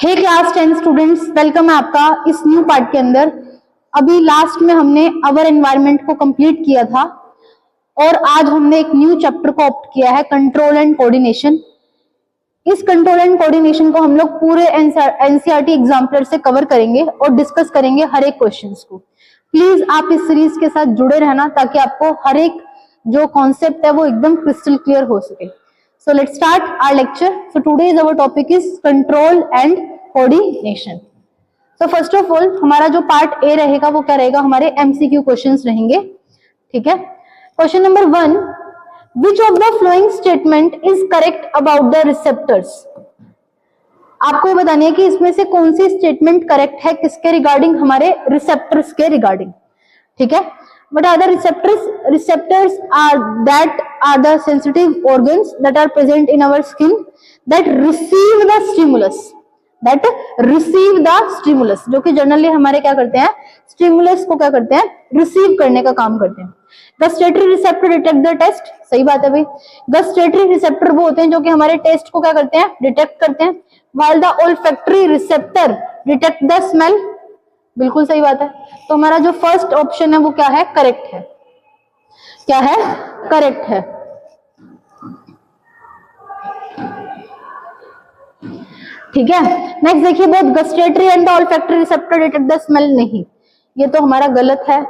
हे class 10 students, welcome है आपका इस न्यू पार्ट के अंदर। अभी लास्ट में हमने अवर एनवायरनमेंट को कंप्लीट किया था और आज हमने एक न्यू चैप्टर को ऑप्ट किया है, कंट्रोल एंड कोऑर्डिनेशन। इस कंट्रोल एंड कोऑर्डिनेशन को हम लोग पूरे एनसीईआरटी एग्जाम्पलर से कवर करेंगे और डिस्कस करेंगे हर एक क्वेश्चंस को। प्लीज आप इस सीरीज के साथ जुड़े रहना ताकि आपको हर एक जो कॉन्सेप्ट है वो एकदम क्रिस्टल क्लियर हो सके। So let's start our lecture. So today's our topic is control and coordination. So first of all हमारा जो पार्ट ए रहेगा वो क्या रहेगा, हमारे MCQ क्वेश्चंस रहेंगे। ठीक है, question number 1, which of the following statement is correct about the receptors? आपको ये बतानी है कि इसमें से कौन सी स्टेटमेंट करेक्ट है, किसके रिगार्डिंग, हमारे रिसेप्टर्स के रिगार्डिंग। ठीक है, what are the receptors? Receptors are the sensitive organs that are present in our skin that receive the stimulus, जो कि जनरली हमारे क्या करते हैं, स्टिमुलस को क्या करते हैं, रिसीव करने का काम करते हैं। Gustatory receptor detect the taste, सही बात है भाई। गस्टेटरी रिसेप्टर वो होते हैं जो कि हमारे टेस्ट को क्या करते हैं, डिटेक्ट करते हैं। while the olfactory receptor detect the smell, बिल्कुल सही बात है। तो हमारा जो फर्स्ट ऑप्शन है वो क्या है, करेक्ट है। क्या है, करेक्ट है। ठीक है, नेक्स्ट देखिए, both gustatory and the olfactory receptor detect the smell, नहीं, ये तो हमारा गलत है,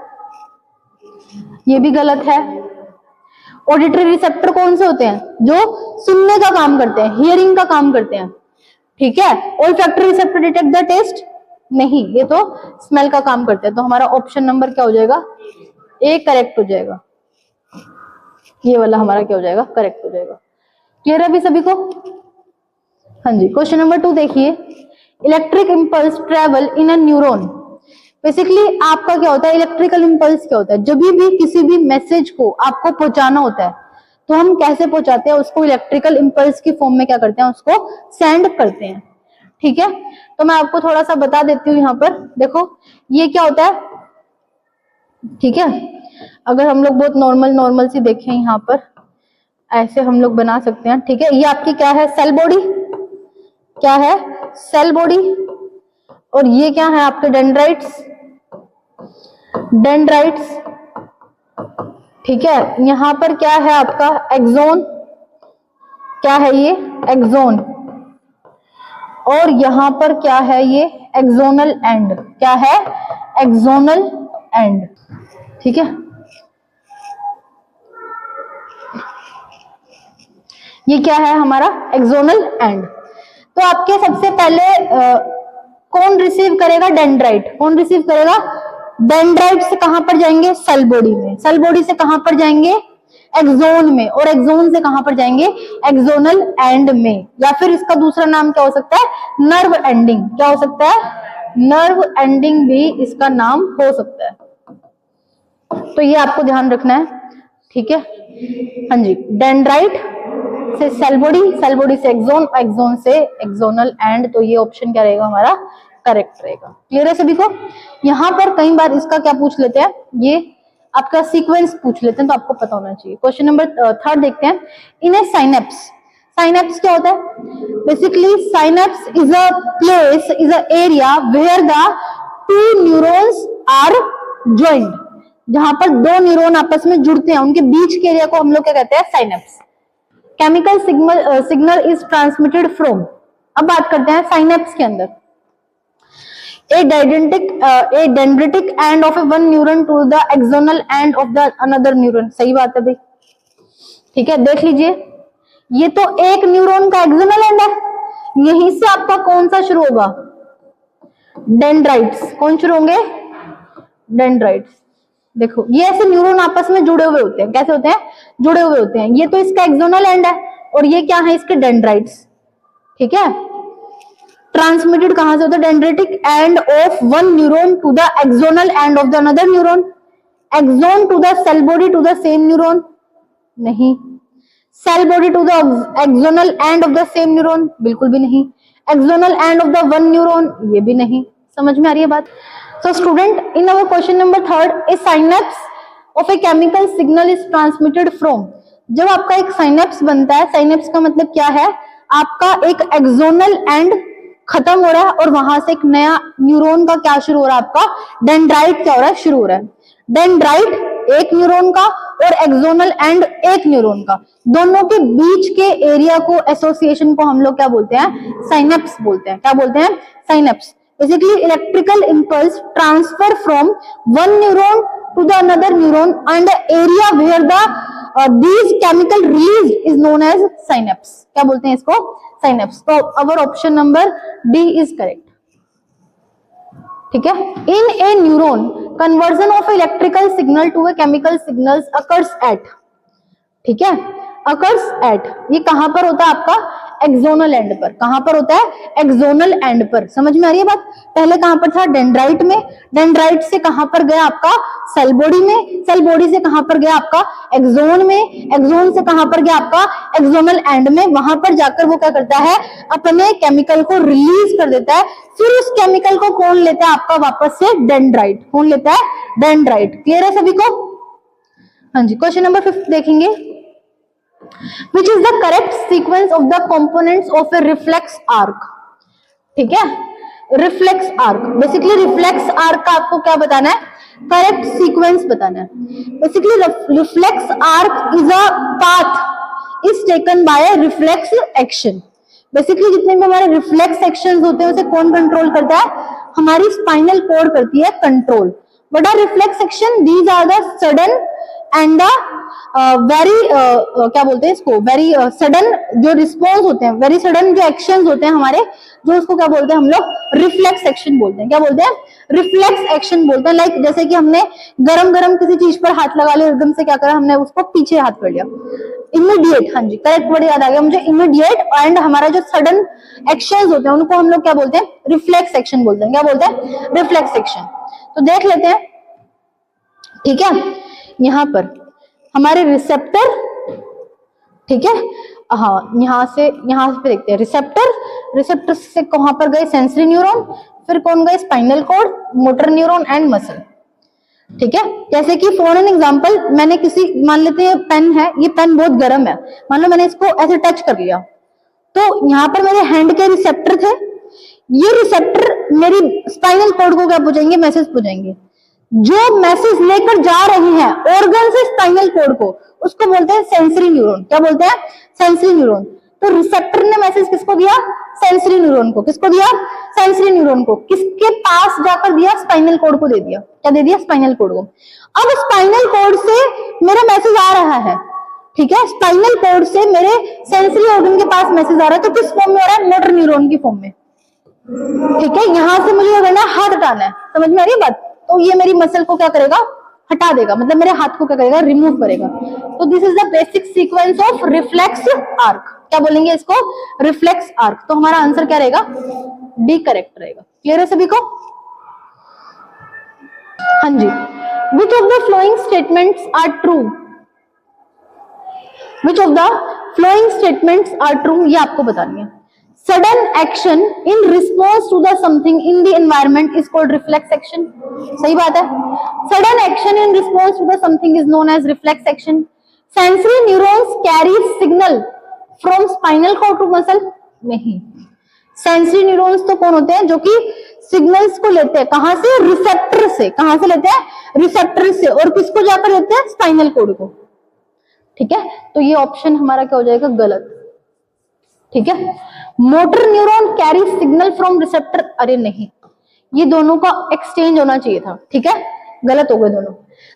ये भी गलत है। ऑडिटरी रिसेप्टर कौन से होते हैं, जो सुनने का काम करते हैं, हियरिंग का काम करते हैं। ठीक है, olfactory receptor detect the taste, नहीं, ये तो स्मेल का काम करते हैं। तो हमारा ऑप्शन नंबर क्या हो जाएगा, ए करेक्ट हो जाएगा। ये वाला हमारा क्या हो जाएगा, करेक्ट हो जाएगा। क्लियर है अभी सभी को? हाँ जी, क्वेश्चन नंबर 2 देखिए, electric impulse travel in a neuron. Basically आपका क्या होता है, इलेक्ट्रिकल इंपल्स क्या होता है, जब भी किसी भी मैसेज को आपको पहुंचाना होता है तो हम कैसे पहुंचाते हैं उसको, इलेक्ट्रिकल इंपल्स की फॉर्म में क्या करते हैं, उसको सेंड करते हैं। ठीक है, तो मैं आपको थोड़ा सा बता देती हूँ। यहाँ पर देखो ये क्या होता है। ठीक है, अगर हम लोग बहुत नॉर्मल सी देखें, यहाँ पर ऐसे हम लोग बना सकते हैं। ठीक है, ये आपकी क्या है, सेल बॉडी, क्या है, सेल बॉडी। और ये क्या है, आपके डेंड्राइट्स। ठीक है, यहाँ पर क्या है आपका एक्सोन, क्या है ये, एक्सोन। और यहाँ पर क्या है, ये एक्सोनल एंड, क्या है, एक्सोनल एंड। ठीक है, ये क्या है हमारा, एक्सोनल एंड। तो आपके सबसे पहले कौन रिसीव करेगा, डेंड्राइट। कौन रिसीव करेगा, डेंड्राइट से कहां पर जाएंगे, सेल बॉडी में। सेल बॉडी से कहां पर जाएंगे, एक्सोन में। और एक्सोन से कहां पर जाएंगे, एक्सोनल एंड में। या फिर इसका दूसरा नाम क्या हो सकता है, नर्व एंडिंग। क्या हो सकता है, नर्व एंडिंग भी इसका नाम हो सकता है। तो ये आपको ध्यान रखना है। ठीक है, हाँ जी, डेंड्राइट से सेल बॉडी से एक्सोन, एक्सोन से एक्सोनल एंड। तो ये ऑप्शन क्या रहेगा, हमारा करेक्ट रहेगा। क्लियर है सभी को? यहाँ पर कई बार इसका क्या पूछ लेते हैं, ये आपका सीक्वेंस पूछ लेते हैं, तो आपको पता होना चाहिए। क्वेश्चन नंबर 3 देखते हैं, इन ए साइनेप्स। साइनेप्स क्या होता है, basically synapse is a place, is a area where the 2 neurons are joint. जहां पर 2 न्यूरॉन आपस में जुड़ते हैं, उनके बीच के एरिया को हम लोग क्या कहते हैं, synapse. Chemical signal is transmitted from. अब बात करते हैं साइनेप्स के अंदर, a dendritic end of one neuron to the axonal end of the another neuron। सही बात है भाई। ठीक है, देख लीजिए, ये तो एक न्यूरॉन का एक्सोनल एंड है, यहीं से आपका कौन सा शुरू होगा, डेंड्राइट्स। कौन शुरू होंगे, डेंड्राइट्स। देखो ये ऐसे न्यूरॉन आपस में जुड़े हुए होते हैं, कैसे होते हैं, जुड़े हुए होते हैं। ये तो इसका एक्सोनल एंड है और ये क्या है, इसके डेंड्राइट्स। ठीक है, ट्रांसमिटेड कहां से होता है, dendritic end of one neuron to the axonal end of the another neuron. Axon to the cell body to the same neuron, नहीं। Cell body to the axonal end of the same neuron, बिल्कुल भी नहीं। Axonal end of the one neuron, ये भी नहीं। समझ में आ रही है बात? So student, in our question number 3, a synapse of a chemical signal is transmitted from। जब आपका एक साइनेप्स बनता है, साइनेप्स का मतलब क्या है, आपका एक एक्सोनल एंड खत्म हो रहा है और वहां से एक नया न्यूरॉन का क्या शुरू हो रहा है, आपका डेंड्राइट क्या हो रहा है, शुरू हो रहा है। डेंड्राइट एक न्यूरॉन का और एक्सोनल एंड एक न्यूरॉन का, दोनों के बीच के एरिया को, एसोसिएशन को हम लोग क्या बोलते हैं, साइनेप्स बोलते हैं। क्या बोलते हैं, synapse. Basically electrical impulse transfer from one neuron to the another neuron and area where the these chemical released is known as synapse। क्या बोलते हैं इसको, synapse। तो our option number D is correct। ठीक है। In a neuron conversion of electrical signal to a chemical signals occurs at, ठीक है, occurs at, ये कहां पर होता है आपका, एक्सोनल एंड पर। कहां पर होता है, एक्सोनल एंड पर। समझ में आ रही है बात। पहले कहां पर था, डेंड्राइट में, डेंड्राइट से कहां पर गया आपका, सेल बॉडी में, सेल बॉडी से कहां पर गया आपका, एक्सोन में, एक्सोन से कहां पर गया आपका, एक्सोनल एंड में। वहां पर जाकर वो क्या करता है, अपने केमिकल को रिलीज कर देता है। फिर उस केमिकल को कौन लेता है आपका वापस से, डेंड्राइट। कौन लेता है, डेंड्राइट। क्लियर है सभी को। हाँ जी, क्वेश्चन नंबर 5 देखेंगे। Which is the correct sequence of the components of a reflex arc। ठीक है, reflex arc. Basically reflex arc का आपको क्या बताना है, करेक्ट सीक्वेंस बताना है। Basically reflex arc is a path is taken by reflex action. Basically जितने भी हमारे रिफ्लेक्स एक्शंस होते हैं उसे कौन कंट्रोल करता है, हमारी स्पाइनल कॉर्ड करती है control. What are reflex action, these are the sudden and the very क्या बोलते हैं इसको, वेरी सडन जो रिस्पॉन्स होते हैं, वेरी सडन जो एक्शंस होते हैं हमारे, जो उसको क्या बोलते हैं हम लोग, रिफ्लेक्स एक्शन बोलते हैं। क्या बोलते हैं, रिफ्लेक्स एक्शन बोलते हैं। लाइक जैसे कि हमने गरम गरम किसी चीज पर हाथ लगा लिया, एकदम से क्या करा हमने, उसको पीछे हाथ कर लिया, इमीडिएट। हाँ जी, करेक्ट वर्ड याद आ गया मुझे, इमीडिएट। एंड हमारा जो सडन एक्शंस होते हैं उनको हम लोग क्या बोलते हैं, रिफ्लेक्स एक्शन बोलते हैं। क्या बोलते हैं, रिफ्लेक्स एक्शन। तो देख लेते हैं, ठीक है। यहां पर हमारे रिसेप्टर, ठीक है, हाँ, यहां से देखते हैं रिसेप्टर। रिसेप्टर से कहां पर गए, सेंसरी न्यूरॉन, फिर कौन गए, spinal cord, motor neuron and muscle. ठीक है, जैसे कि फॉर एन एग्जांपल, मैंने किसी, मान लेते हैं पेन है, ये पेन बहुत गर्म है, मान लो मैंने इसको ऐसे टच कर लिया, तो यहाँ पर मेरे हैंड के रिसेप्टर थे, ये रिसेप्टर मेरी स्पाइनल कॉर्ड को क्या पहुंचाएंगे, मैसेज पहुंचाएंगे। जो मैसेज लेकर जा रही है ऑर्गन से स्पाइनल कॉर्ड को, उसको बोलते हैं सेंसरी न्यूरॉन। क्या बोलते हैं, सेंसरी न्यूरॉन। तो रिसेप्टर ने मैसेज किसको दिया, सेंसरी न्यूरॉन को। किसको दिया, सेंसरी न्यूरॉन को। किसके पास जाकर दिया, स्पाइनल कॉर्ड को दे दिया। क्या दे दिया, स्पाइनल कॉर्ड को। अब स्पाइनल कॉर्ड से मेरा मैसेज आ रहा है, ठीक है, स्पाइनल कॉर्ड से मेरे सेंसरी ऑर्गन के पास मैसेज आ रहा है, तो किस फॉर्म में हो रहा है, मोटर न्यूरॉन की फॉर्म में। ठीक है, यहां से मुझे करना है, हाथ हटाना है, समझ में आ रही है बात। तो ये मेरी मसल को क्या करेगा, हटा देगा, मतलब मेरे हाथ को क्या करेगा, रिमूव करेगा। तो this is the basic sequence of reflex arc. क्या बोलेंगे इसको, रिफ्लेक्स आर्क। तो हमारा आंसर क्या रहेगा, डी करेक्ट रहेगा। क्लियर है सभी को। हाँ जी, which of the following statements are true, which of the following statements are true, ये आपको बतानी है। Sudden action in response to the something in the environment is called reflex action। सही बात है। Sudden action in response to the something is known as reflex action। Sensory neurons carry signal from spinal cord to muscle। नहीं, sensory neurons तो कौन होते हैं, जो कि सिग्नल्स को लेते हैं कहां से, रिसेप्टर से। कहां से लेते हैं, रिसेप्टर से। और किसको जाकर लेते हैं, स्पाइनल कोड को। ठीक है, तो ये ऑप्शन हमारा क्या हो जाएगा, गलत। ठीक है, motor neuron carry signal from receptor, अरे नहीं, ये दोनों का एक्सचेंज होना चाहिए था। ठीक है, गलत हो गए दोनों।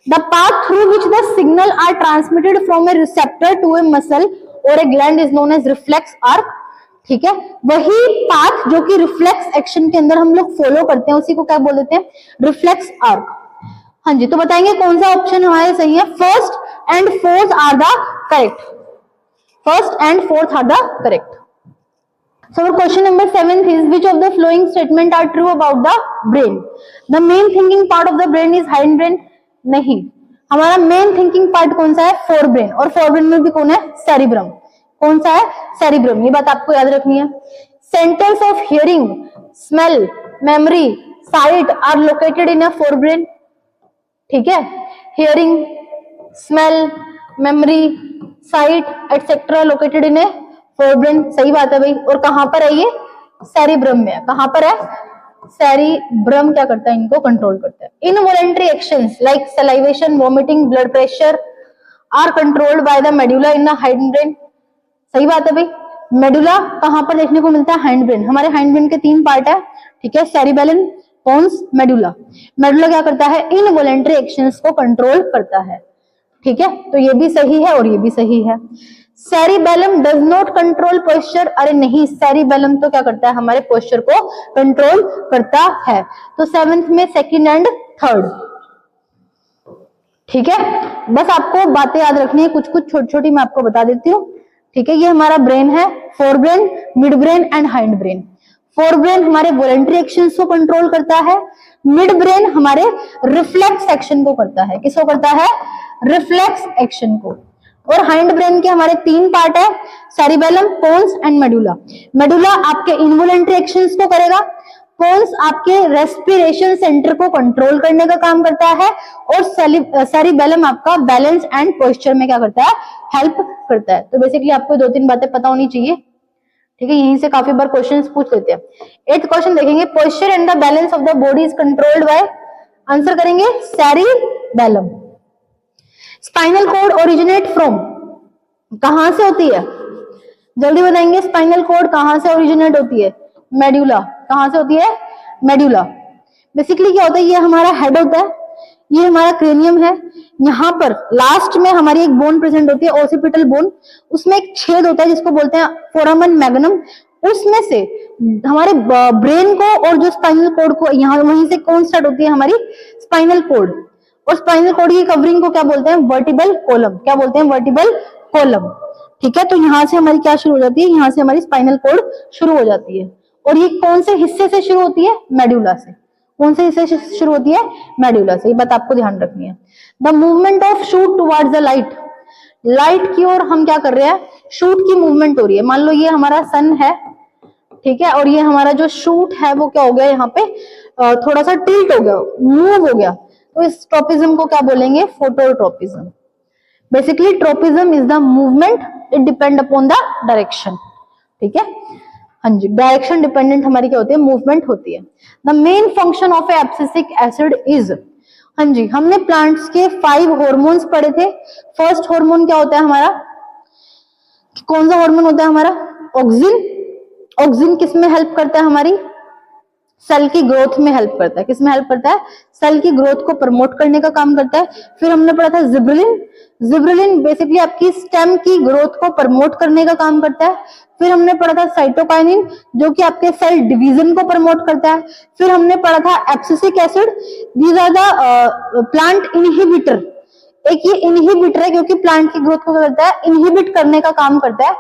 The path through which the signal are transmitted from a receptor to a muscle और a gland is known as reflex arc. ठीक है, वही पाथ जो कि रिफ्लेक्स एक्शन के अंदर हम लोग फॉलो करते हैं, उसी को क्या बोल देते हैं, रिफ्लेक्स आर्क। हाँ जी, तो बताएंगे कौन सा ऑप्शन हमारे सही है। First and fourth are the correct, first and fourth are the correct. So our question number 7 is, which of the following statement are true about the brain? The main thinking part of the brain is hindbrain। नहीं, हमारा main thinking part कौन सा है, forebrain. और forebrain में भी कौन है, सेरिब्रम। कौन सा है, सेरिब्रम। ये बात आपको याद रखनी है। Centres of hearing, smell, memory, sight are located in a forebrain. ठीक है, hearing, smell, memory, sight etcetera located in a forebrain. सही बात है भाई। और कहां पर है ये, सेरिब्रम में है। कहां पर है? सेरिब्रम क्या करता है? इनको कंट्रोल करता है। Involuntary actions like salivation, vomiting, blood pressure are controlled by the medulla in the hindbrain. सही बात है भाई। मेडुला कहां पर देखने को मिलता है? Hind brain. हमारे हाइंड ब्रेन के 3 पार्ट है, ठीक है, सेरिबेलम, पोन्स, मेडुला। मेडुला क्या करता है? इनवॉलेंटरी एक्शंस को कंट्रोल करता है, ठीक है। तो ये भी सही है और ये भी सही है। Cerebellum does not control posture. अरे नहीं, सेरिबेलम तो क्या करता है? हमारे पोस्चर को कंट्रोल करता है। तो 7th में 2nd एंड 3rd, ठीक है। बस आपको बातें याद रखनी है, कुछ कुछ छोटी छोटी मैं आपको बता देती हूँ, ठीक है। ये हमारा ब्रेन है, fore brain, mid brain and hind brain. Fore brain हमारे वॉलेंटरी एक्शंस को कंट्रोल करता है, मिड ब्रेन हमारे रिफ्लेक्स एक्शन को करता है। किसको करता है? रिफ्लेक्स एक्शन को। और हाइंड ब्रेन के हमारे 3 पार्ट है, cerebellum, pons and medulla. Medulla आपके इनवॉलेंटरी एक्शंस को करेगा, पोन्स आपके रेस्पिरेशन सेंटर को कंट्रोल करने का काम करता है, और सेरिबेलम आपका बैलेंस एंड पोस्चर में क्या करता है? हेल्प करता है। तो बेसिकली आपको 2-3 बातें पता होनी चाहिए, ठीक है। यहीं से काफी बार क्वेश्चंस पूछ लेते हैं। 8th क्वेश्चन देखेंगे, posture and the balance of the body is controlled by, answer करेंगे cerebellum. Spinal cord originate from, कहां से होती है? जल्दी बताएंगे, स्पाइनल कॉर्ड कहां से ओरिजिनेट होती है? मेडुला। कहां से होती है? मेडुला। बेसिकली क्या होता है? ये हमारा हेड होता है, ये हमारा क्रेनियम है, यहाँ पर लास्ट में हमारी एक बोन प्रेजेंट होती है, ओसिपिटल बोन। उसमें एक छेद होता है जिसको बोलते हैं फोरामन मैग्नम। उसमें से हमारे ब्रेन को और जो स्पाइनल कॉर्ड को, यहाँ वहीं से कौन स्टार्ट होती है? हमारी स्पाइनल कॉर्ड। और स्पाइनल कॉर्ड की कवरिंग को क्या बोलते हैं? Vertebral column. क्या बोलते हैं? वर्टिबल कॉलम, ठीक है। तो यहाँ से हमारी क्या शुरू हो जाती है? यहाँ से हमारी स्पाइनल कॉर्ड शुरू हो जाती है। और ये कौन से हिस्से से शुरू होती है? मेडुला से। कौन से हिस्से से शुरू होती है? मेडुला से। ये बात आपको ध्यान रखनी है। The movement of shoot towards the light, light की ओर हम क्या कर रहे हैं? शूट की मूवमेंट हो रही है। मान लो ये हमारा सन है, ठीक है, और ये हमारा जो शूट है वो क्या हो गया? यहाँ पे थोड़ा सा टिल्ट हो गया, मूव हो गया। तो इस ट्रोपिज्म को क्या बोलेंगे? Phototropism. Basically tropism is the movement, it depend upon the direction, ठीक है। हाँ जी, डायरेक्शन डिपेंडेंट हमारी क्या होती है? मूवमेंट होती है। The main function of A abscisic acid is, हाँ जी, हमने प्लांट्स के 5 हॉर्मोन्स पढ़े थे। फर्स्ट हार्मोन क्या होता है हमारा? कौन सा हार्मोन होता है हमारा? ऑक्सिन। ऑक्सिन किस में हेल्प करता है? हमारी सेल की ग्रोथ में हेल्प करता है। किस में हेल्प करता है? सेल की ग्रोथ को प्रमोट करने का काम करता है। फिर हमने पढ़ा था जिब्रेलिन। जिब्रेलिन बेसिकली आपकी स्टेम की ग्रोथ को प्रमोट करने का काम करता है। फिर हमने पढ़ा था साइटोकाइनिन, जो कि आपके सेल डिवीजन को प्रमोट करता है। फिर हमने पढ़ा था abscisic acid, these are the plant inhibitor. एक ये इनहिबिटर है क्योंकि प्लांट की ग्रोथ को क्या करता है? इनहिबिट करने का काम करता है,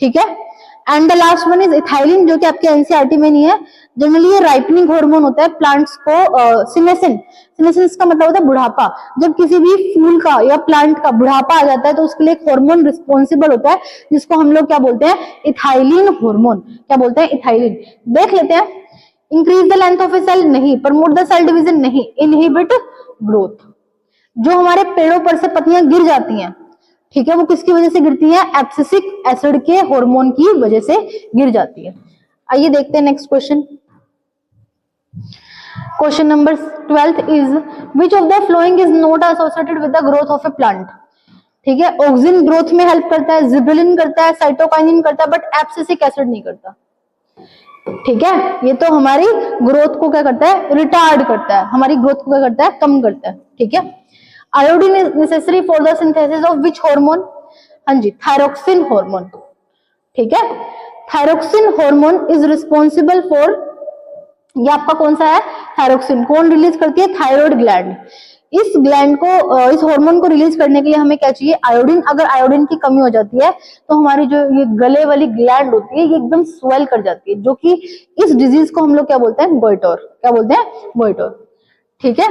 ठीक है। And the last one is ethylene, जो कि आपके एनसीईआरटी में नहीं है। जनरली ये राइपनिंग हार्मोन होता है प्लांट्स को। सिनेसेंस, सिनेसेंस का मतलब होता है बुढ़ापा। जब किसी भी फूल का या प्लांट का बुढ़ापा आ जाता है तो उसके लिए एक हार्मोन रिस्पॉन्सिबल होता है, जिसको हम लोग क्या बोलते हैं? Ethylene hormone. क्या बोलते हैं? इथाइलिन। देख लेते हैं। Increase the length of a cell, नहीं। प्रमोट द सेल डिवीजन, नहीं। इनहिबिट ग्रोथ, जो हमारे पेड़ों पर से पत्तियां गिर जाती हैं, ठीक है, वो किसकी वजह से गिरती हैं? एब्सिसिक एसिड के हार्मोन की वजह से गिर जाती है। आइए देखते हैं next question. Question number 12 is which of the following is not associated with the growth of A plant, ठीक है। ऑक्सिन ग्रोथ में हेल्प करता है, जिब्रेलिन करता है, साइटोकाइनिन करता है, बट एब्सिसिक एसिड नहीं करता, ठीक है। ये तो हमारी ग्रोथ को क्या करता है? रिटार्ड करता है, हमारी ग्रोथ को क्या करता है? कम करता है, ठीक है। Iodine is necessary for the synthesis of which hormone? हाँ जी, थायरोक्सिन हार्मोन, ठीक है। Thyroxine hormone is responsible for, ये आपका कौन सा है? थायरोक्सिन। कौन रिलीज करती है? Thyroid gland. इस ग्लैंड को, इस हार्मोन को रिलीज करने के लिए हमें क्या चाहिए? आयोडीन। अगर आयोडीन की कमी हो जाती है तो हमारी जो ये गले वाली ग्लैंड होती है ये एकदम स्वेल कर जाती है, जो कि इस डिजीज को हम लोग क्या बोलते हैं? गोइटर। क्या बोलते हैं? गोइटर, ठीक है।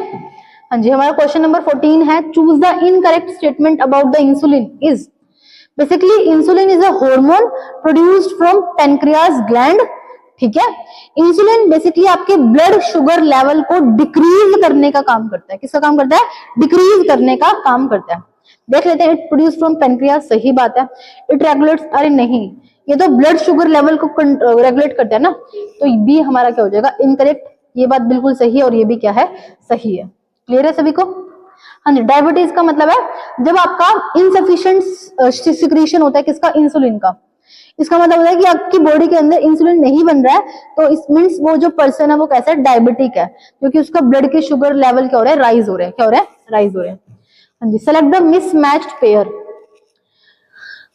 हाँ जी, हमारा क्वेश्चन नंबर 14 है, choose the incorrect statement about the insulin is. Basically insulin is a hormone produced from pancreas gland, ठीक है। इंसुलिन बेसिकली आपके ब्लड शुगर लेवल को डिक्रीज करने का काम करता है। किसका काम करता है? डिक्रीज करने का काम करता है। देख लेते हैं, इट प्रोड्यूस फ्रॉम पेनक्रियास, सही बात है। इट रेगुलेट्स, अरे नहीं, ये तो ब्लड शुगर लेवल को रेगुलेट करता है ना, तो बी हमारा क्या हो जाएगा, इनकरेक्ट। ये बात बिल्कुल सही है और ये भी क्या है, सही है। क्लियर है सभी को? हाँ जी, डायबिटीज का मतलब है जब आपका इनसफिशिएंट सिक्रीशन होता है, किसका, इंसुलिन का। इसका मतलब होता है कि आपकी बॉडी के अंदर इंसुलिन नहीं बन रहा है, तो इस मीन्स वो जो पर्सन है वो कैसा है, डायबिटिक है, क्योंकि उसका ब्लड के शुगर लेवल क्या हो रहा है, राइज हो रहे हैं, क्या हो रहा है, राइज हो रहे हैं। हाँ जी, सेलेक्ट द मिसमैच्ड पेयर।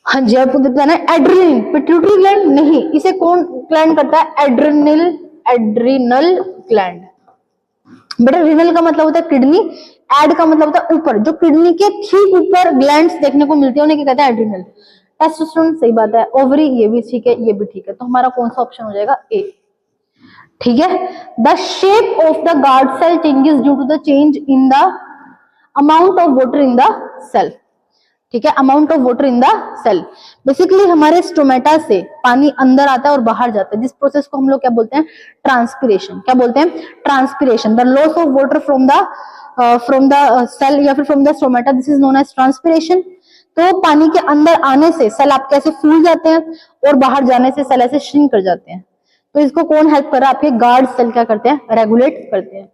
हाँ जी, आपको बताना है एड्रेनलिन, पिट्यूटरी ग्लैंड नहीं, इसे कौन ग्लैंड करता है, एड्रिनल ग्लैंड। बेटा रिनल का मतलब होता है किडनी, एड का मतलब होता है ऊपर, जो किडनी के ठीक ऊपर ग्लैंड्स देखने को मिलती है उन्हें क्या कहते हैं, एड्रिनल। टेस्टोस्टेरोन, सही बात है। ओवरी, ये भी ठीक है, ये भी ठीक है, तो हमारा कौन सा ऑप्शन हो जाएगा, ए। ठीक है। The shape of the guard cell changes due to the change in the amount of water in the cell. ठीक है, amount of water in the cell. Basically हमारे स्टोमेटा से पानी अंदर आता है और बाहर जाता है, जिस प्रोसेस को हम लोग क्या बोलते हैं, ट्रांसपिरेशन। क्या बोलते हैं, transpiration. The loss of water from the cell या फिर from the stomata, this is known as transpiration. तो पानी के अंदर आने से सेल आपके ऐसे फूल जाते हैं और बाहर जाने से सेल ऐसे श्रिंक कर जाते हैं। तो इसको कौन हेल्प कर रहा है, आपके गार्ड सेल क्या करते हैं, रेगुलेट करते हैं।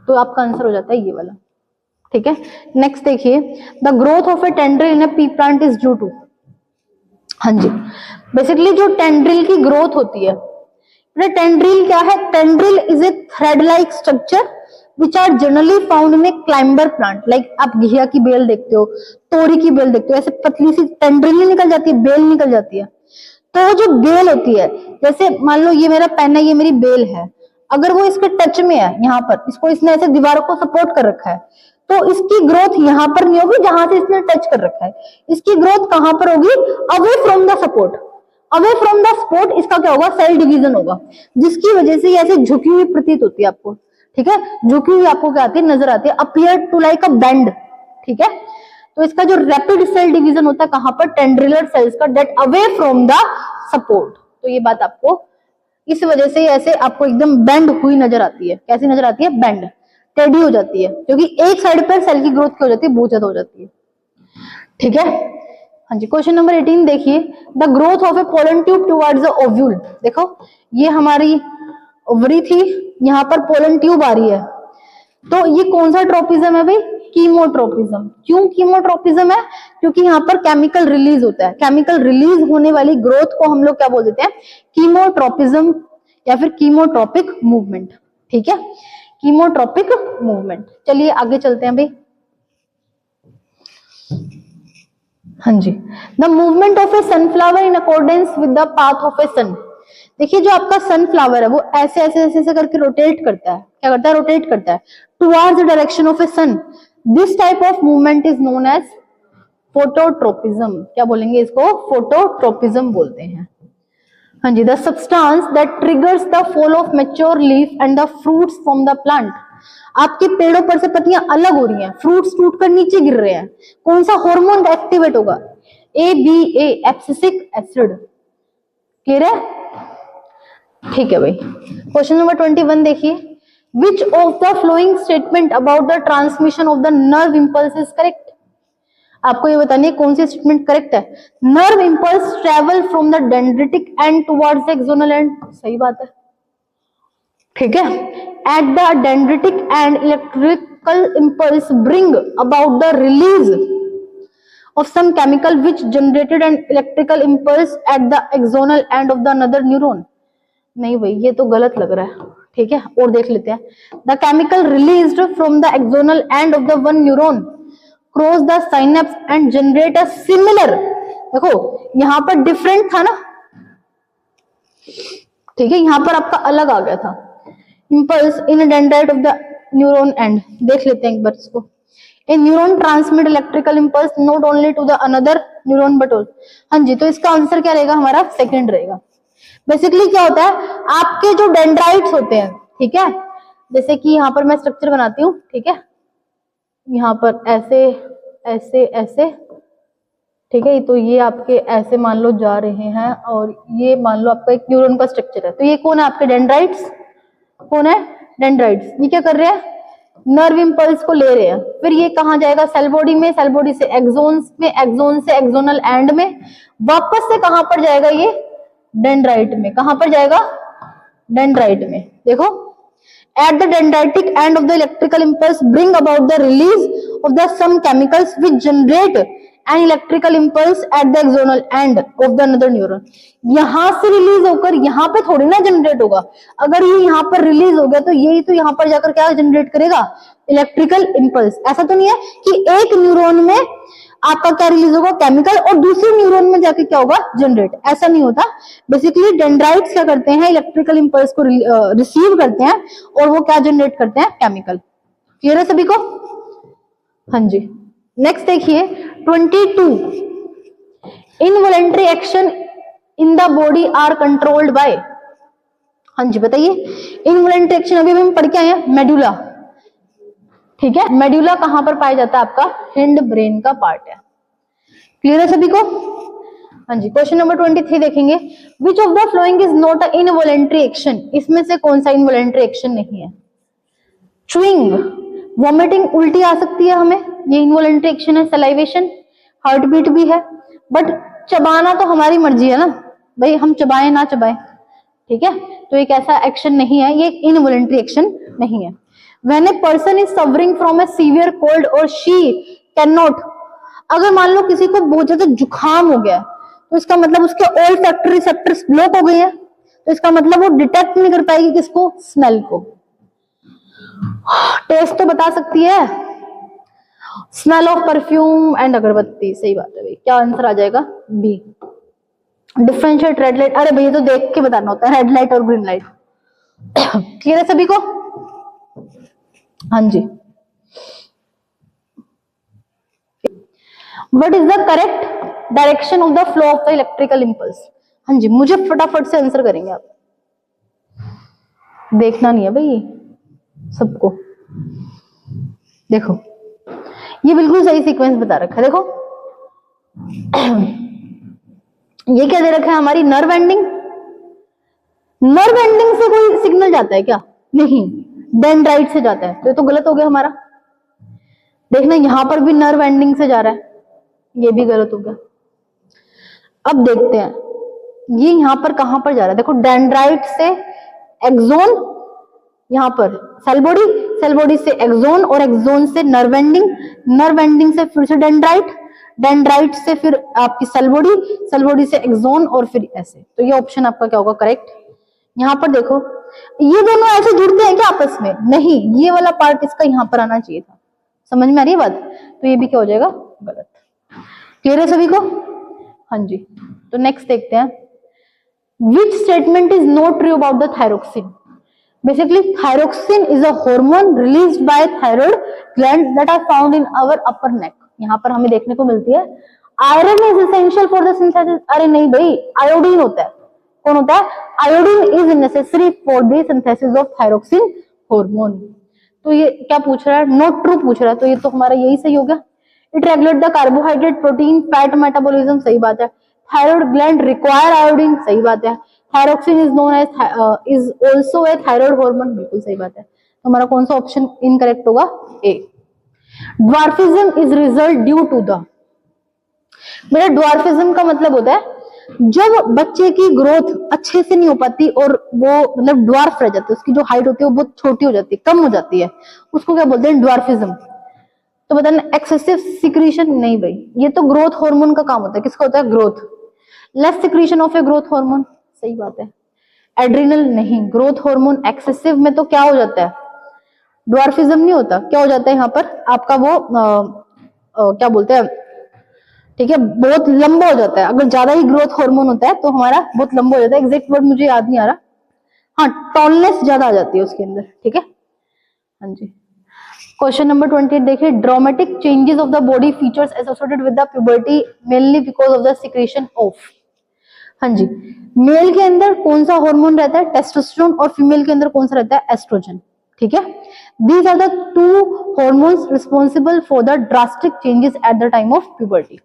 तो आपका आंसर हो जाता है ये वाला। ठीक है, नेक्स्ट देखिए, the growth of a tendril in a pea plant is due to. हाँ जी, बेसिकली जो टेंड्रिल की ग्रोथ होती है, टेंड्रिल क्या है, tendril is a thread like structure which are generally found in a climber plant. Like आप घिया की बेल देखते हो, तोरी की बेल देखते हो, ऐसे पतली सी टेंड्रिल निकल जाती है, बेल निकल जाती है। तो जो बेल होती है, जैसे मान लो ये मेरा पेन है, ये मेरी बेल है, अगर वो इसके टच में है, यहाँ पर इसको इसने ऐसे दीवार को सपोर्ट कर रखा है, तो इसकी ग्रोथ यहाँ पर नहीं होगी जहां से इसने टच कर रखा है, इसकी ग्रोथ कहां पर होगी, away from the support. Away from the support इसका क्या होगा, सेल डिवीजन होगा, जिसकी वजह से ये ऐसे झुकी हुई प्रतीत होती है आपको। ठीक है, झुकी हुई आपको क्या आती है, नजर आती है, appear to like a bend. ठीक है, तो इसका जो रैपिड सेल डिवीजन होता है कहां पर, टेंड्रिलर सेल्स का, that away from the support. तो ये बात आपको इस वजह से ऐसे आपको एकदम बेंड हुई नजर आती है। कैसी नजर आती है, बेंड, टेढ़ी हो जाती है, क्योंकि एक साइड पर सेल की ग्रोथ क्या हो जाती है, बहुत ज्यादा हो जाती है। ठीक है, हाँ जी, क्वेश्चन नंबर 18 देखिए, the growth of A pollen tube towards the ovule. देखो ये हमारी ओवरी थी, यहाँ पर पोलन ट्यूब आ रही है, तो ये कौन सा ट्रोपिज्म है भाई, कीमोट्रोपिज्म। क्यों कीमोट्रोपिज्म है, क्योंकि यहाँ पर केमिकल रिलीज होता है, केमिकल रिलीज होने वाली ग्रोथ को हम लोग क्या बोल देते हैं, कीमोट्रोपिज्म या फिर कीमोट्रोपिक मूवमेंट। ठीक है, कीमोट्रोपिक मूवमेंट। चलिए आगे चलते हैं भाई। हाँ जी, the movement of a sunflower in accordance with the path of a sun. देखिए जो आपका सनफ्लावर है वो ऐसे ऐसे ऐसे ऐसे करके रोटेट करता है, क्या करता है, रोटेट करता है towards the direction of a sun. This type of movement is known as phototropism. क्या बोलेंगे इसको, फोटोट्रोपिज्म बोलते हैं। हाँ जी, the substance that triggers the fall of mature leaf and the fruits from the plant. आपके पेड़ों पर से पत्तियां अलग हो रही हैं, फ्रूट्स टूट कर नीचे गिर रहे हैं, कौन सा हार्मोन एक्टिवेट होगा, ABA, एब्सिसिक एसिड। क्लियर है? ठीक है भाई। क्वेश्चन नंबर 21 देखिए, विच of the following statement about the transmission of the nerve impulse is correct. आपको ये बतानी है कौन सी स्टेटमेंट करेक्ट है। Nerve impulse travel from the dendritic and towards the axonal and, सही बात है। ठीक है, at the dendritic and electrical impulse bring about the release of some chemical which generated an electrical impulse at the axonal end of the another neuron। नहीं भाई ये तो गलत लग रहा है। ठीक है, और देख लेते हैं। The chemical released from the axonal end of the one neuron cross the synapse and generate a similar, देखो यहां पर डिफरेंट था ना, ठीक है, यहां पर आपका अलग आ गया था, impulse in a dendrite of the neuron end। देख लेते हैं एक बार इसको। A neuron transmit electrical impulse not only to the another neuron but also। हाँ जी, तो इसका आंसर क्या रहेगा हमारा, सेकंड रहेगा। बेसिकली क्या होता है, आपके जो डेंड्राइट्स होते हैं, ठीक है, जैसे कि यहाँ पर मैं स्ट्रक्चर बनाती हूँ, ठीक है, यहाँ पर ऐसे ऐसे ऐसे, ठीक है, तो ये आपके ऐसे मान लो जा रहे हैं और ये मान लो आपका एक न्यूरॉन का स्ट्रक्चर है। तो ये कौन है, आपके डेंड्राइट्स। कौन है, डेंड्राइट्स। ये क्या कर रहे हैं, नर्व इम्पल्स को ले रहे हैं, फिर ये कहाँ जाएगा, सेल बॉडी में, सेल बॉडी से एक्सोन्स में, एक्सोन से एक्सोनल एंड में, वापस से कहां पर जाएगा ये, डेंड्राइट में। कहां पर जाएगा, डेंड्राइट में। देखो, at the dendritic end of the electrical impulse bring about the release of the some chemicals which generate an electrical impulse at the axonal end of the another neuron। यहां से release होकर यहां पे थोड़ी ना generate होगा, अगर ये यहां पर रिलीज हो गया तो यही तो यहां पर जाकर क्या जनरेट करेगा, इलेक्ट्रिकल इंपल्स। ऐसा तो नहीं है कि एक न्यूरॉन में आपका क्या रिलीज होगा, केमिकल, और दूसरे न्यूरॉन में जाके क्या होगा, जनरेट। ऐसा नहीं होता। बेसिकली डेंड्राइट्स क्या करते हैं, इलेक्ट्रिकल इंपल्स को रिसीव करते हैं और वो क्या जनरेट करते हैं, केमिकल। क्लियर है सभी को? हाँ जी। नेक्स्ट देखिए 22, involuntary action in the body are controlled by. हाँ जी बताइए, इनवॉलेंटरी एक्शन अभी हम पढ़ के आए हैं, मेडुला। ठीक है, मेडुला कहां पर पाया जाता है, आपका हिंड ब्रेन का पार्ट है। क्लियर है सभी को? हाँ जी। क्वेश्चन नंबर 23 देखेंगे, विच of the following is not a involuntary action. इसमें से कौन सा इनवॉलेंटरी एक्शन नहीं है? च्यूइंग, वॉमिटिंग, उल्टी आ सकती है हमें, ये इनवॉलेंटरी एक्शन है। सलाइवेशन, हार्ट बीट भी है, बट चबाना तो हमारी मर्जी है ना भाई, हम चबाएं ना चबाएं। ठीक है, तो एक ऐसा एक्शन नहीं है, ये इनवॉलेंटरी एक्शन नहीं है। When a person is suffering from a severe cold or she cannot, अगर मान लो किसी को बहुत ज्यादा जुकाम हो गया तो इसका मतलब उसके olfactory रिसेप्टर्स ब्लॉक हो गए हैं, तो इसका मतलब वो डिटेक्ट नहीं कर पाएगी किसको, स्मेल को। टेस्ट तो बता सकती है, स्मेल ऑफ परफ्यूम एंड अगरबत्ती। सही बात है भाई, क्या आंसर आ जाएगा, बी। डिफरेंशिएट रेड लाइट, अरे भैया तो देख के बताना होता है, रेड लाइट और ग्रीन लाइट। क्लियर है सभी को? हाँ जी। What is the correct direction of the flow of the electrical impulse? हाँ जी, मुझे फटाफट से आंसर करेंगे आप, देखना नहीं है भाई सबको। देखो, ये बिल्कुल सही सीक्वेंस बता रखा है। देखो ये क्या दे रखा है, हमारी नर्व एंडिंग। नर्व एंडिंग से कोई सिग्नल जाता है क्या? नहीं, डेंड्राइट से जाता है, तो ये तो गलत हो गया हमारा। देखना, यहां पर भी नर्व एंडिंग से जा रहा है, ये भी गलत हो गया। अब देखते हैं ये यहां पर कहां पर जा रहा है। देखो, डेंड्राइट से एक्सोन, यहां पर सेल बॉडी, सेल बॉडी से एक्सोन, और एक्सोन से नर्व एंडिंग, नर्व एंडिंग से फिर से डेंड्राइट, डेंड्राइट से फिर आपकी सेल बॉडी, सेल बॉडी से एक्सोन, और फिर ऐसे। तो ये ऑप्शन आपका क्या होगा, करेक्ट। यहां पर देखो, ये दोनों ऐसे जुड़ते हैं क्या आपस में? नहीं, ये वाला पार्ट इसका यहां पर आना चाहिए था। समझ में आ रही है बात? तो ये भी क्या हो जाएगा, गलत। क्लियर है सभी को? हाँ जी। तो नेक्स्ट देखते हैं, which statement is not true about the thyroxine. Basically thyroxine is a hormone released by thyroid glands that are found in our upper neck. यहाँ पर हमें देखने को मिलती है। Iron is essential for the synthesis. अरे नहीं भाई, आयोडीन होता है। कौन होता है? Iodine is necessary for the synthesis of thyroxine hormone. तो ये क्या पूछ रहा है? नॉट ट्रू पूछ रहा है, तो ये तो हमारा यही सही हो गया। It regulate the carbohydrate protein fat metabolism. सही बात है। Thyroid gland require iodine. सही बात है। Thyroxine is known as is also a thyroid hormone. बिल्कुल सही बात है। तो हमारा कौन सा ऑप्शन इनकरेक्ट होगा? A. Dwarfism is result due to the. मेरा ड्वार्फिज्म का मतलब होता है जब बच्चे की ग्रोथ अच्छे से नहीं हो पाती और वो मतलब ड्वार्फ रह जाती है, उसकी जो हाइट होती है वो बहुत छोटी हो जाती है, कम हो जाती है, उसको क्या बोलते हैं? ड्वार्फिज्म। तो बताना, एक्सेसिव सिक्रीशन? नहीं भाई, ये तो ग्रोथ हार्मोन का काम होता है। किसका होता है? Growth. Less secretion of a growth hormone. सही बात है। एड्रिनल? नहीं, ग्रोथ हार्मोन एक्सेसिव में तो क्या हो जाता है? ड्वार्फिज्म नहीं होता। क्या हो जाता है यहाँ पर आपका वो क्या बोलते हैं, ठीक है, बहुत लंबा हो जाता है। अगर ज्यादा ही ग्रोथ हार्मोन होता है तो हमारा बहुत लंबा हो जाता है। एग्जैक्ट वर्ड मुझे याद नहीं आ रहा। हाँ, टॉलनेस ज्यादा आ जाती है उसके अंदर। ठीक है, हाँ जी। क्वेश्चन नंबर 28 देखिए, dramatic changes of the body features associated with the puberty mainly because of the secretion of. हाँ जी, मेल के अंदर कौन सा हार्मोन रहता है? टेस्टोस्टेरोन। और फीमेल के अंदर कौन सा रहता है? एस्ट्रोजन। ठीक है, these are the two hormones responsible for the drastic changes at the time of puberty.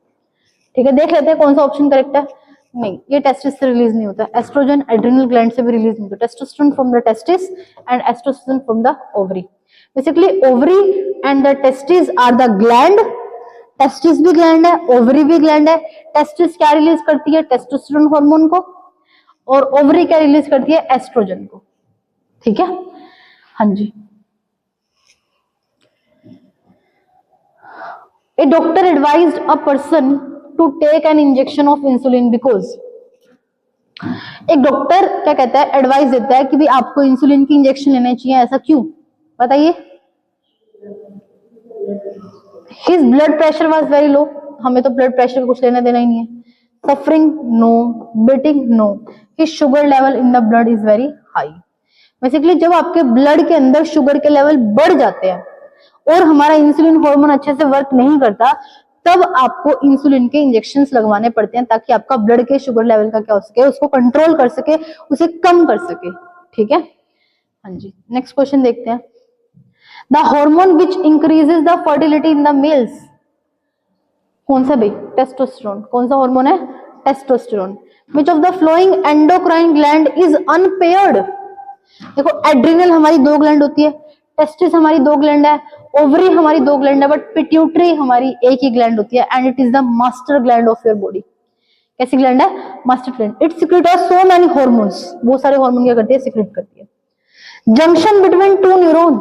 ठीक है, देख लेते हैं कौन सा ऑप्शन करेक्ट है। नहीं, ये टेस्टिस से रिलीज नहीं होता। एस्ट्रोजन एड्रिनल ग्लैंड से भी रिलीज नहीं होता। Testosterone from the testis and estrogen from the ovary. Basically ovary and the testis are the gland. Testis भी ग्लैंड है, ओवरी भी ग्लैंड है। टेस्टिस क्या रिलीज करती है? टेस्टोस्टेरोन हार्मोन को, और ओवरी क्या रिलीज करती है? एस्ट्रोजन को। ठीक है, हाँ जी। A doctor advised a person to take an injection of insulin because, एक डॉक्टर क्या कहता है? एडवाइस देता है कि भाई आपको इंसुलिन की इंजेक्शन लेना चाहिए। ऐसा क्यों, बताइए? His blood pressure was very low। हमें तो ब्लड प्रेशर का कुछ लेना देना ही नहीं है। Suffering no, beating no, his sugar level in the blood is very high। Basically जब आपके ब्लड के अंदर शुगर के लेवल बढ़ जाते हैं और हमारा इंसुलिन हार्मोन अच्छे से वर्क नहीं करता, तब आपको इंसुलिन के इंजेक्शंस लगवाने पड़ते हैं ताकि आपका ब्लड के शुगर लेवल का क्या हो सके, उसको कंट्रोल कर सके, उसे कम कर सके। ठीक है, हाँ जी। नेक्स्ट क्वेश्चन देखते हैं। The hormone which increases the fertility in the mails, कौन सा भाई? टेस्टोस्टेरोन। कौन सा हार्मोन है? Testosterone. Which of the flowing endocrine gland is unpaired. देखो, एड्रिनल हमारी 2 ग्लैंड होती है, टेस्टिस हमारी 2 ग्लैंड है, ओवरी हमारी 2 ग्लैंड है, बट पिट्यूटरी हमारी एक ही ग्लैंड होती है, and it is the master gland of your body. कैसी ग्लैंड है? Master gland. It secretes so many hormones, वो सारे हार्मोन क्या करती है? सिक्रेट करती है। जंक्शन बिटवीन 2 न्यूरॉन,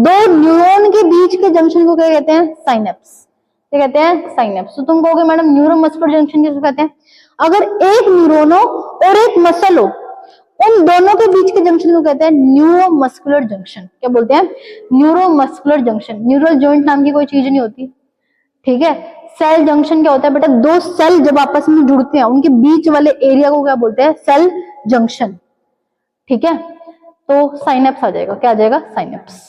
2 न्यूरॉन के बीच के जंक्शन को क्या कहते हैं? साइनेप्स। क्या कहते हैं? साइनेप्स। तो तुम कहोगे मैडम न्यूरोमस्कुलर जंक्शन किसको कहते हैं? अगर एक न्यूरॉन हो और एक मसल हो, उन दोनों के बीच के जंक्शन को कहते हैं न्यूरोमस्कुलर जंक्शन। क्या बोलते हैं? Neuromuscular junction. न्यूरल जॉइंट नाम की कोई चीज नहीं होती। ठीक है, सेल जंक्शन क्या होता है बेटा? 2 सेल जब आपस में जुड़ते हैं, उनके बीच वाले एरिया को क्या बोलते हैं? Cell junction. ठीक है, तो साइनेप्स आ जाएगा। क्या आ जाएगा? Synapse.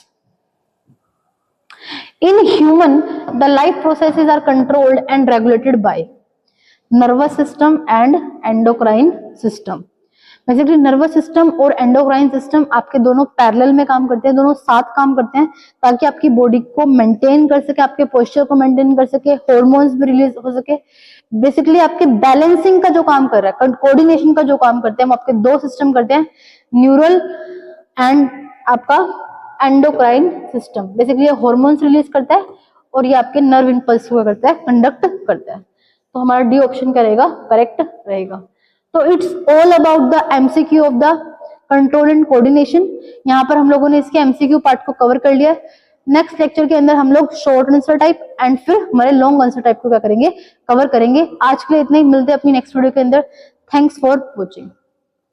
In human the life processes are controlled and regulated by nervous system and endocrine system. Basically nervous system और एंडोक्राइन सिस्टम आपके दोनों पैरेलल में काम करते हैं, दोनों साथ काम करते हैं ताकि आपकी बॉडी को मेंटेन कर सके, आपके पोस्चर को मेंटेन कर सके, हार्मोन्स भी रिलीज हो सके। बेसिकली आपके बैलेंसिंग का जो काम कर रहा है, कोऑर्डिनेशन का जो काम करते हैं, वो आपके 2 सिस्टम करते हैं, न्यूरल एंड आपका एंडोक्राइन सिस्टम। बेसिकली ये हार्मोन्स रिलीज करता है और ये आपके नर्व इंपल्स को करता है? कंडक्ट करता है। तो हमारा डी ऑप्शन क्या रहेगा? करेक्ट रहेगा। तो it's all about the MCQ of the control and coordination. यहाँ पर हम लोगों ने इसके एमसीक्यू पार्ट को कवर कर लिया। नेक्स्ट लेक्चर के अंदर हम लोग शॉर्ट आंसर टाइप एंड फिर हमारे लॉन्ग आंसर टाइप को क्या करेंगे? कवर करेंगे। आज के लिए इतना ही, मिलते हैं अपनी नेक्स्ट वीडियो के अंदर। Thanks for watching.